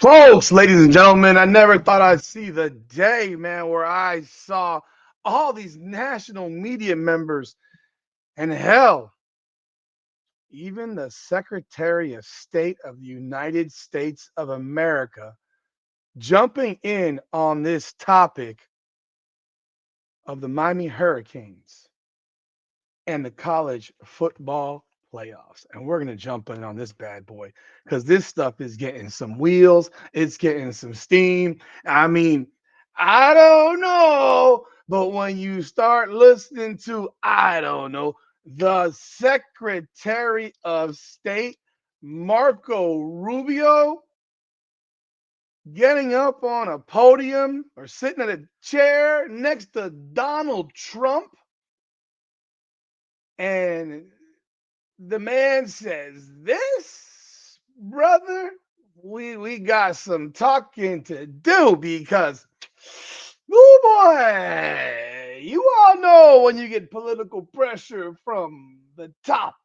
Folks, ladies and gentlemen, I never thought I'd see the day, man, where I saw all these national media members and hell, even the Secretary of State of the United States of America jumping in on this topic of the Miami Hurricanes and the college football playoffs. And we're going to jump in on this bad boy because this stuff is getting some wheels, it's getting some steam. I mean, I don't know, but when you start listening to, I don't know, the Secretary of State, Marco Rubio, getting up on a podium or sitting at a chair next to Donald Trump, and the man says, "This, brother, we got some talking to do because, oh boy, you all know when you get political pressure from the top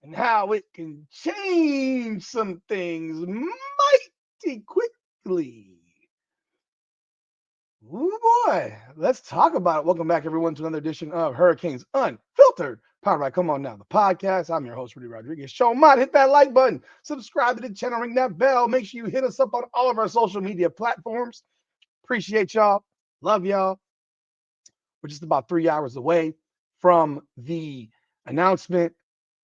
and how it can change some things mighty quickly." Oh boy, let's talk about it. Welcome back, everyone, to another edition of Hurricanes Unfiltered, powered by Come On Now, the podcast. I'm your host, Rudy Rodriguez. Show mod, hit that like button, subscribe to the channel, ring that bell. Make sure you hit us up on all of our social media platforms. Appreciate y'all. Love y'all. We're just about 3 hours away from the announcement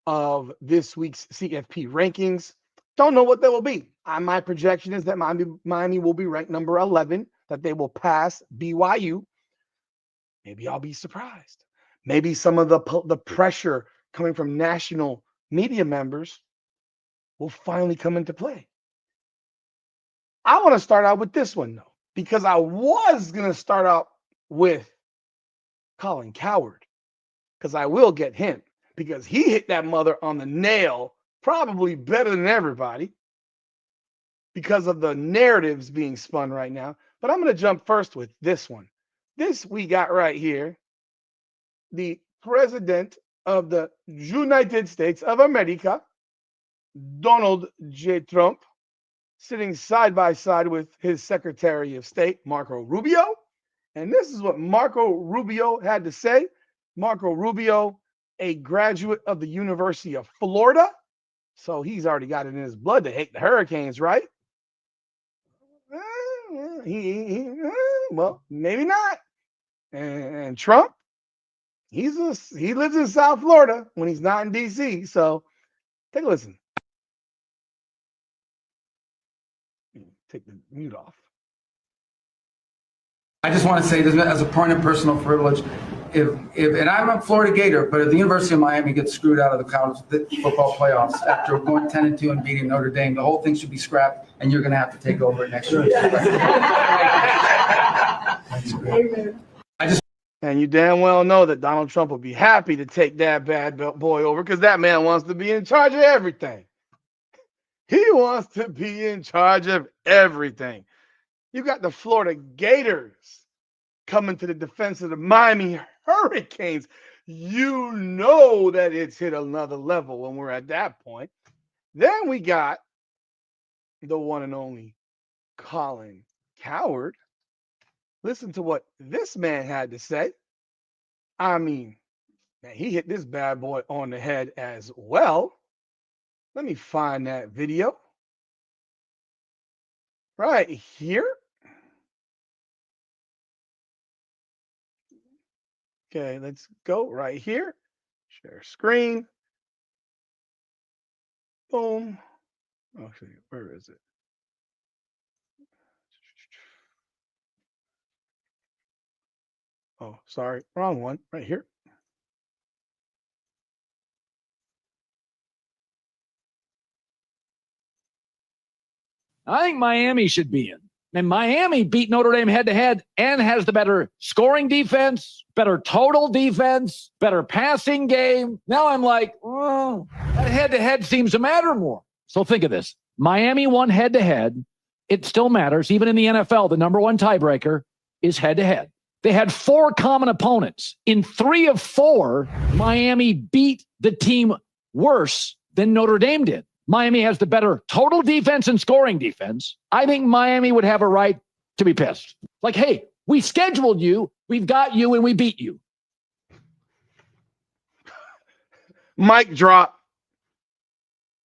of this week's CFP rankings. Don't know what they will be. My projection is that Miami will be ranked number 11, that they will pass BYU. Maybe I'll be surprised. Maybe some of the pressure coming from national media members will finally come into play. I want to start out with this one, though, because I was going to start out with Colin Cowherd, because I will get him, because he hit that mother on the nail probably better than everybody because of the narratives being spun right now. But I'm going to jump first with this one. This we got right here, the President of the United States of America, Donald J. Trump, sitting side by side with his Secretary of State, Marco Rubio. And this is what Marco Rubio had to say. Marco Rubio, a graduate of the University of Florida. So he's already got it in his blood to hate the Hurricanes, right? Well, maybe not. And Trump, he lives in South Florida when he's not in D.C. So take a listen. Take the mute off. I just want to say this as a point of personal privilege. And I'm a Florida Gator, but if the University of Miami gets screwed out of the college football playoffs after going 10-2 and beating Notre Dame, the whole thing should be scrapped, and you're going to have to take over next year. And you damn well know that Donald Trump will be happy to take that bad boy over because that man wants to be in charge of everything. He wants to be in charge of everything. You got the Florida Gators coming to the defense of the Miami Hurricanes. You know that it's hit another level when we're at that point. Then we got the one and only Colin Cowherd. Listen to what this man had to say. I mean, man, he hit this bad boy on the head as well. Let me find that video. Right here. Okay, let's go right here. Share screen. Boom. Actually, where is it? Oh, sorry, wrong one. Right here. I think Miami should be in. And Miami beat Notre Dame head-to-head and has the better scoring defense, better total defense, better passing game. Now I'm like, oh, that head-to-head seems to matter more. So think of this. Miami won head-to-head. It still matters. Even in the NFL, the number one tiebreaker is head-to-head. They had 4 common opponents. In 3 of 4, Miami beat the team worse than Notre Dame did. Miami has the better total defense and scoring defense, I think Miami would have a right to be pissed. Like, hey, we scheduled you, we've got you, and we beat you. Mic drop.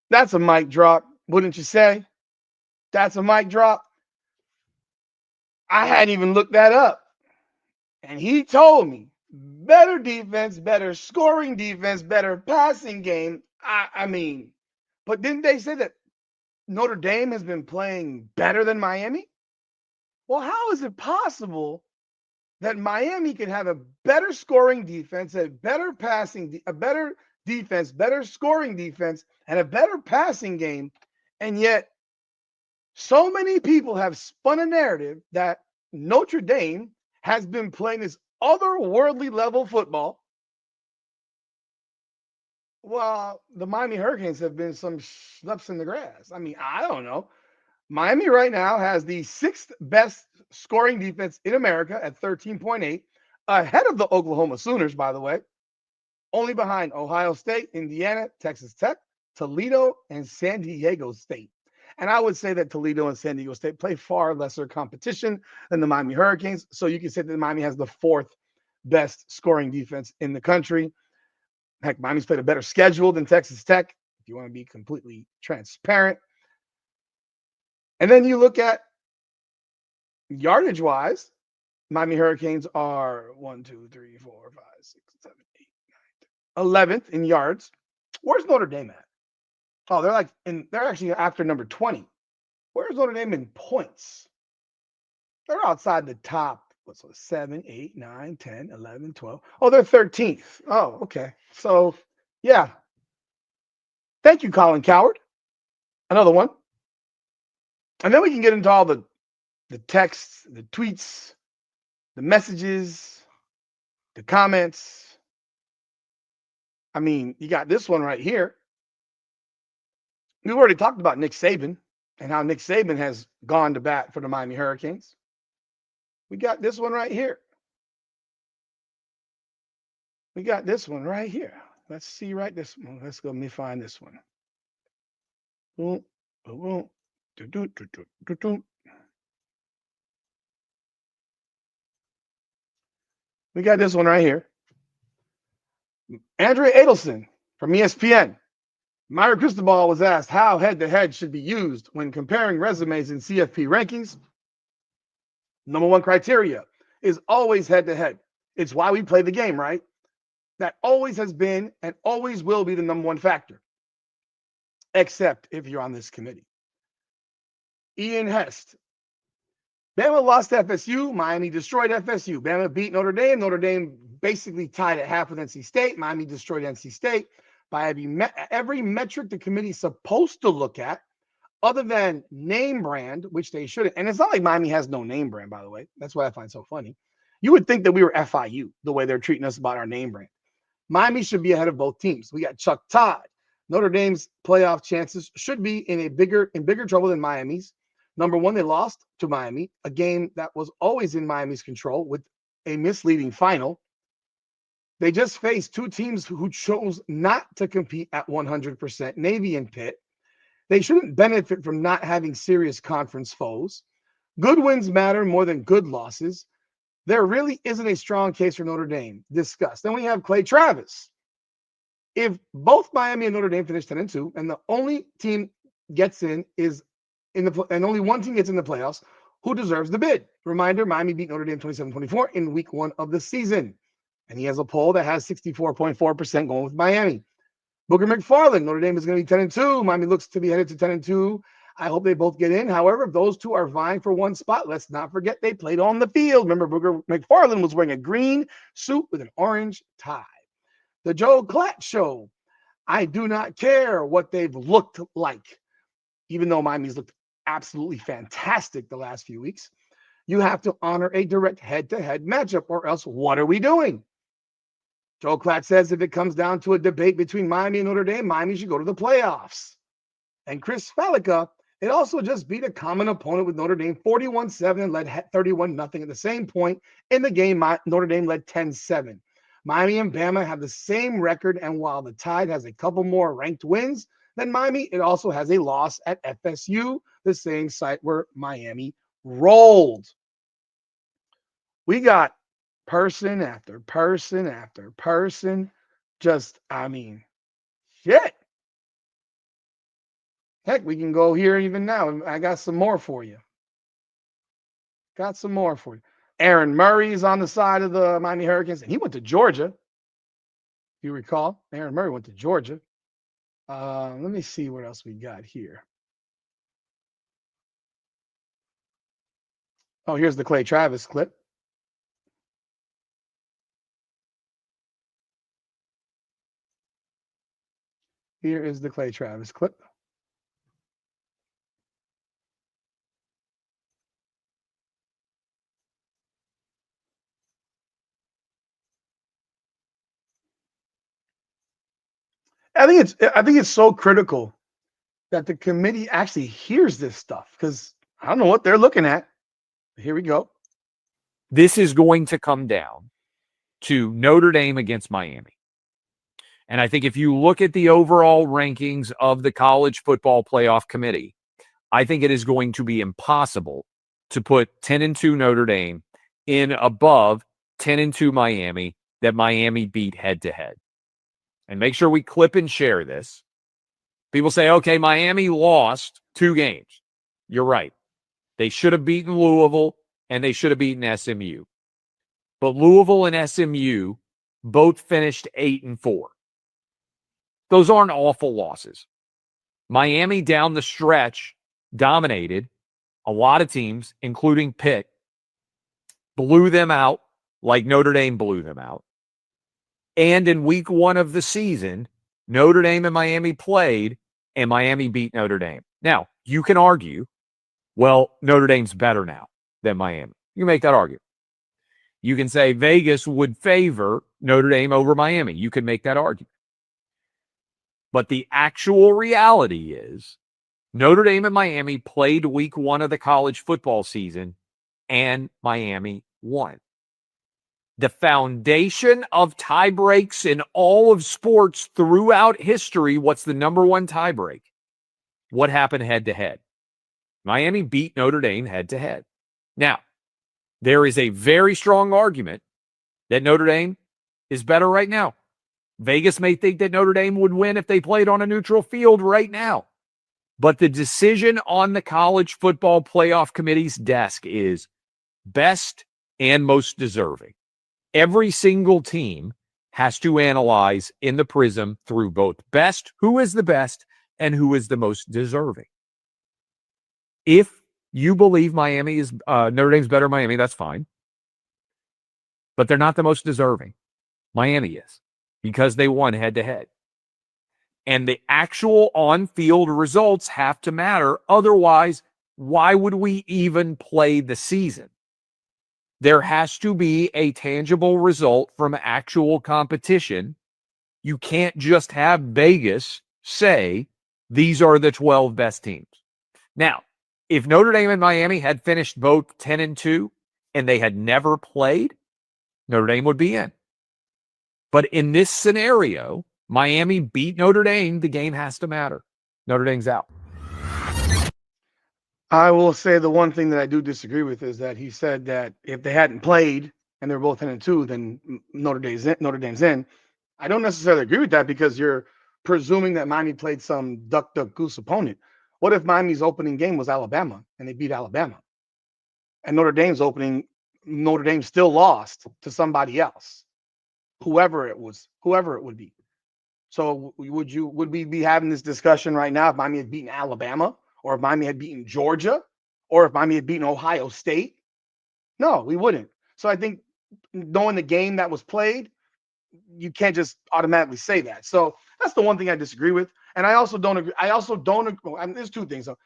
That's a mic drop, wouldn't you say? That's a mic drop. I hadn't even looked that up. And he told me better defense, better scoring defense, better passing game. I mean, but didn't they say that Notre Dame has been playing better than Miami? Well, how is it possible that Miami can have a better scoring defense, a better passing, a better defense, better scoring defense, and a better passing game, and yet so many people have spun a narrative that Notre Dame has been playing this otherworldly level football? Well, the Miami Hurricanes have been some schleps in the grass. I mean, I don't know. Miami right now has the sixth best scoring defense in America at 13.8, ahead of the Oklahoma Sooners, by the way, only behind Ohio State, Indiana, Texas Tech, Toledo, and San Diego State. And I would say that Toledo and San Diego State play far lesser competition than the Miami Hurricanes. So you can say that Miami has the fourth best scoring defense in the country. Heck, Miami's played a better schedule than Texas Tech, if you want to be completely transparent. And then you look at yardage wise, Miami Hurricanes are 1, 2, 3, 4, 5, 6, 7, 8, 9, 11th in yards. Where's Notre Dame at? Oh, they're actually after number 20. Where's Notre Dame in points? They're outside the top. What's 7, 8, 9, 10, 11, 12. Oh, they're 13th. Oh, okay. So, yeah. Thank you, Colin Cowherd. Another one. And then we can get into all the texts, the tweets, the messages, the comments. I mean, you got this one right here. We've already talked about Nick Saban and how Nick Saban has gone to bat for the Miami Hurricanes. We got this one right here. We got this one right here. Let's see right this one. Let's go. Let me find this one. Boom, boom, boom. Do, do, do, do, do, do. We got this one right here. Andrea Adelson from ESPN. Myra Cristobal was asked how head-to-head should be used when comparing resumes in CFP rankings. Number one criteria is always head-to-head. It's why we play the game, right? That always has been and always will be the number one factor, except if you're on this committee. Ian Hest. Bama lost to FSU. Miami destroyed FSU. Bama beat Notre Dame. Notre Dame basically tied at half with NC State. Miami destroyed NC State. By every metric the committee's supposed to look at, other than name brand, which they shouldn't. And it's not like Miami has no name brand, by the way. That's what I find so funny. You would think that we were FIU, the way they're treating us about our name brand. Miami should be ahead of both teams. We got Chuck Todd. Notre Dame's playoff chances should be in bigger trouble than Miami's. Number one, they lost to Miami, a game that was always in Miami's control with a misleading final. They just faced two teams who chose not to compete at 100%, Navy and Pitt. They shouldn't benefit from not having serious conference foes. Good wins matter more than good losses. There really isn't a strong case for Notre Dame. Discussed. Then we have Clay Travis. If both Miami and Notre Dame finish 10-2, and the only team gets in is and only one team gets in the playoffs, who deserves the bid? Reminder, Miami beat Notre Dame 27-24 in week 1 of the season. And he has a poll that has 64.4% going with Miami. Booker McFarland, Notre Dame is going to be 10-2. Miami looks to be headed to 10-2. I hope they both get in. However, if those two are vying for one spot, let's not forget they played on the field. Remember, Booker McFarland was wearing a green suit with an orange tie. The Joe Klatt Show. I do not care what they've looked like, even though Miami's looked absolutely fantastic the last few weeks. You have to honor a direct head-to-head matchup, or else what are we doing? Joe Klatt says if it comes down to a debate between Miami and Notre Dame, Miami should go to the playoffs. And Chris Falica, it also just beat a common opponent with Notre Dame 41-7 and led 31-0 at the same point in the game. Notre Dame led 10-7. Miami and Bama have the same record, and while the Tide has a couple more ranked wins, than Miami. It also has a loss at FSU, the same site where Miami rolled. We got person after person after person. Just, I mean, shit. Heck, we can go here even now. I got some more for you. Got some more for you. Aaron Murray is on the side of the Miami Hurricanes, and he went to Georgia. If you recall, Aaron Murray went to Georgia. Let me see what else we got here. Oh, here's the Clay Travis clip. Here is the Clay Travis clip. I think it's so critical that the committee actually hears this stuff because I don't know what they're looking at. Here we go. This is going to come down to Notre Dame against Miami. And I think if you look at the overall rankings of the College Football Playoff Committee, I think it is going to be impossible to put 10-2 Notre Dame in above 10-2 Miami that Miami beat head-to-head. And make sure we clip and share this. People say, okay, Miami lost 2 games. You're right. They should have beaten Louisville and they should have beaten SMU. But Louisville and SMU both finished 8-4. Those aren't awful losses. Miami down the stretch dominated a lot of teams, including Pitt, blew them out like Notre Dame blew them out. And in week 1 of the season, Notre Dame and Miami played, and Miami beat Notre Dame. Now, you can argue, well, Notre Dame's better now than Miami. You can make that argument. You can say Vegas would favor Notre Dame over Miami. You can make that argument. But the actual reality is Notre Dame and Miami played week 1 of the college football season, and Miami won. The foundation of tie breaks in all of sports throughout history, what's the number one tie break? What happened head-to-head? Miami beat Notre Dame head-to-head. Now, there is a very strong argument that Notre Dame is better right now. Vegas may think that Notre Dame would win if they played on a neutral field right now. But the decision on the College Football Playoff Committee's desk is best and most deserving. Every single team has to analyze in the prism through both best, who is the best, and who is the most deserving. If you believe Miami is Notre Dame's better than Miami, that's fine. But they're not the most deserving. Miami is, because they won head-to-head. And the actual on-field results have to matter. Otherwise, why would we even play the season? There has to be a tangible result from actual competition. You can't just have Vegas say, these are the 12 best teams. Now, if Notre Dame and Miami had finished both 10-2 and they had never played, Notre Dame would be in. But in this scenario, Miami beat Notre Dame. The game has to matter. Notre Dame's out. I will say the one thing that I do disagree with is that he said that if they hadn't played and they're both 10-2, then Notre Dame's in. I don't necessarily agree with that because you're presuming that Miami played some duck goose opponent. What if Miami's opening game was Alabama and they beat Alabama? And Notre Dame still lost to somebody else, whoever it would be. So would we be having this discussion right now if Miami had beaten Alabama, or if Miami had beaten Georgia, or if Miami had beaten Ohio State? No, we wouldn't. So I think knowing the game that was played, you can't just automatically say that. So that's the one thing I disagree with. And I also don't agree. There's 2 things. So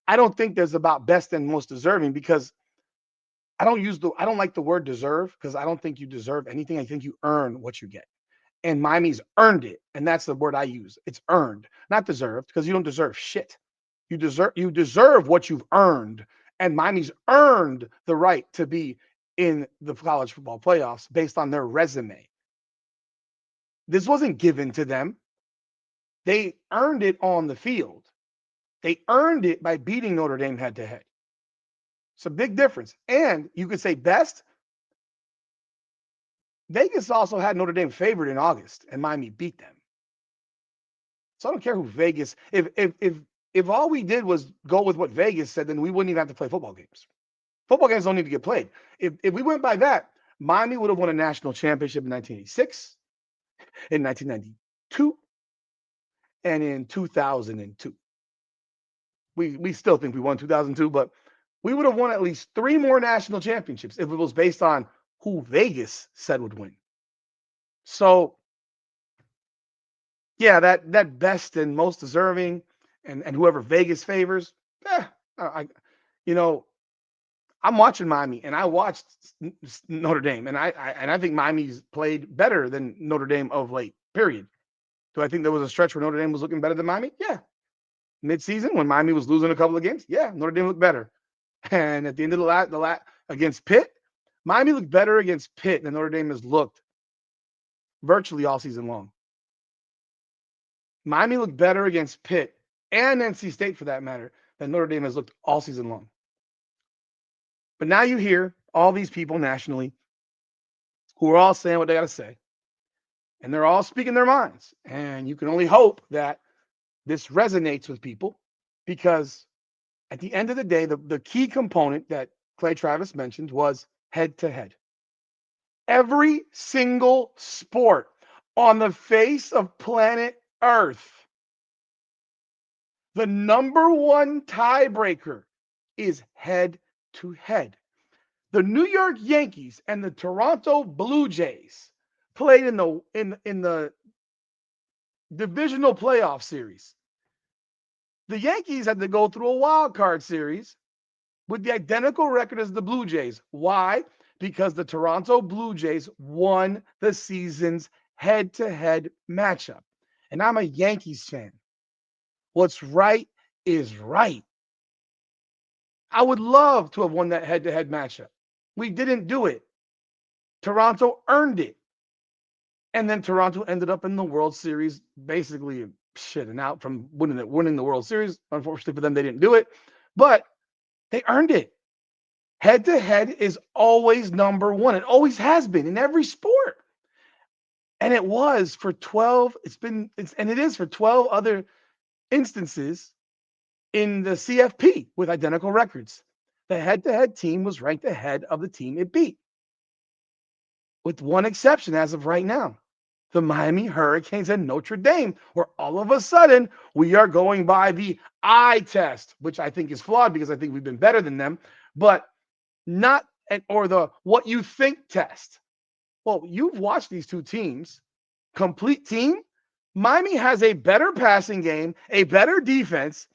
I don't think there's about best and most deserving because I don't like the word deserve because I don't think you deserve anything. I think you earn what you get. And Miami's earned it. And that's the word I use. It's earned, not deserved, because you don't deserve shit. You deserve what you've earned. And Miami's earned the right to be in the college football playoffs based on their resume. This wasn't given to them. They earned it on the field. They earned it by beating Notre Dame head to head. It's a big difference. And you could say best. Vegas also had Notre Dame favored in August, and Miami beat them. So I don't care who Vegas. If all we did was go with what Vegas said, then we wouldn't even have to play football games. Football games don't need to get played. If we went by that, Miami would have won a national championship in 1986, in 1992, and in 2002. We still think we won 2002, but we would have won at least 3 more national championships if it was based on who Vegas said would win. So, yeah, that best and most deserving and whoever Vegas favors, I'm watching Miami, and I watched Notre Dame, and I think Miami's played better than Notre Dame of late, period. Do I think there was a stretch where Notre Dame was looking better than Miami? Yeah. Mid-season, when Miami was losing a couple of games, yeah, Notre Dame looked better. And at the end of the against Pitt, Miami looked better against Pitt than Notre Dame has looked virtually all season long. Miami looked better against Pitt and NC State, for that matter, than Notre Dame has looked all season long. But now you hear all these people nationally who are all saying what they got to say, and they're all speaking their minds. And you can only hope that this resonates with people, because at the end of the day, the key component that Clay Travis mentioned was head-to-head. Every single sport on the face of planet Earth, the number one tiebreaker is head-to-head. The New York Yankees and the Toronto Blue Jays played in the divisional playoff series. The Yankees had to go through a wild card series with the identical record as the Blue Jays. Why? Because the Toronto Blue Jays won the season's head-to-head matchup. And I'm a Yankees fan. What's right is right. I would love to have won that head-to-head matchup. We didn't do it. Toronto earned it. And then Toronto ended up in the World Series, basically shitting out from winning the World Series. Unfortunately for them, they didn't do it. But they earned it. Head-to-head is always number one. It always has been in every sport. And it was for 12, and it is for 12 other instances in the CFP with identical records. The head-to-head team was ranked ahead of the team it beat, with one exception as of right now. The Miami Hurricanes and Notre Dame, where all of a sudden we are going by the eye test, which I think is flawed because I think we've been better than them, but not or the what you think test. Well, you've watched these two teams, complete team. Miami has a better passing game, a better defense.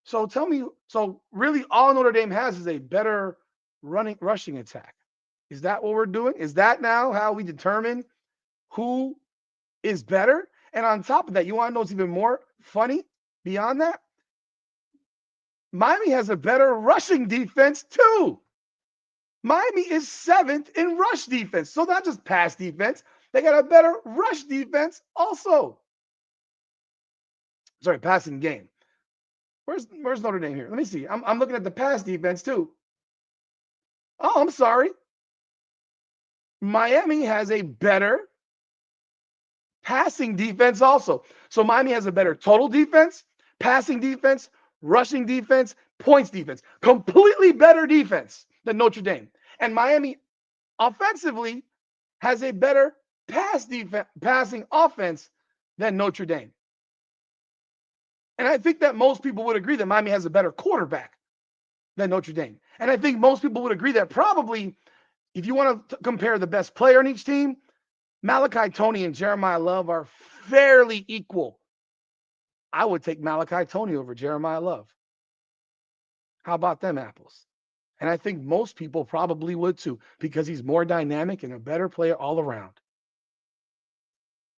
So tell me, so really all Notre Dame has is a better rushing attack. Is that what we're doing? Is that now how we determine who is better? And on top of that, you want to know what's even more funny beyond that? Miami has a better rushing defense too. Miami is 7th in rush defense. So not just pass defense, they got a better rush defense also. Sorry, passing game. Where's Notre Dame here? Let me see. I'm looking at the pass defense too. Oh, I'm sorry. Miami has a better passing defense also. So Miami has a better total defense, passing defense, rushing defense, points defense. Completely better defense than Notre Dame. And Miami offensively has a better passing offense than Notre Dame. And I think that most people would agree that Miami has a better quarterback than Notre Dame. And I think most people would agree that probably, if you want to compare the best player on each team, Malachi Toney and Jeremiah Love are fairly equal. I would take Malachi Toney over Jeremiah Love. How about them apples? And I think most people probably would too, because he's more dynamic and a better player all around.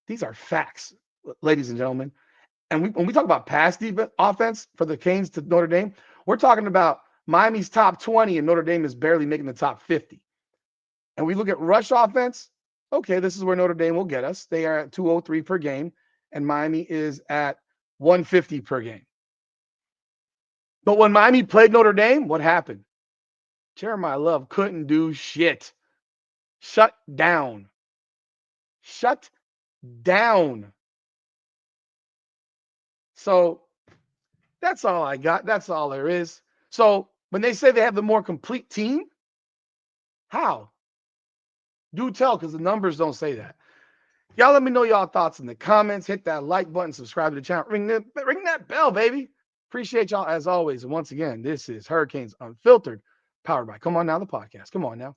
These are facts, ladies and gentlemen. And when we talk about pass defense, offense for the Canes to Notre Dame, we're talking about Miami's top 20 and Notre Dame is barely making the top 50. And we look at rush offense. Okay, this is where Notre Dame will get us. They are at 203 per game. and Miami is at 150 per game. But when Miami played Notre Dame, what happened? Jeremiah Love couldn't do shit. Shut down. Shut down. So that's all I got. That's all there is. So when they say they have the more complete team, how? Do tell, because the numbers don't say that. Y'all let me know y'all thoughts in the comments. Hit that like button, subscribe to the channel, ring that bell, baby. Appreciate y'all as always. And once again, this is Hurricanes Unfiltered, powered by Come On Now, the podcast. Come on now.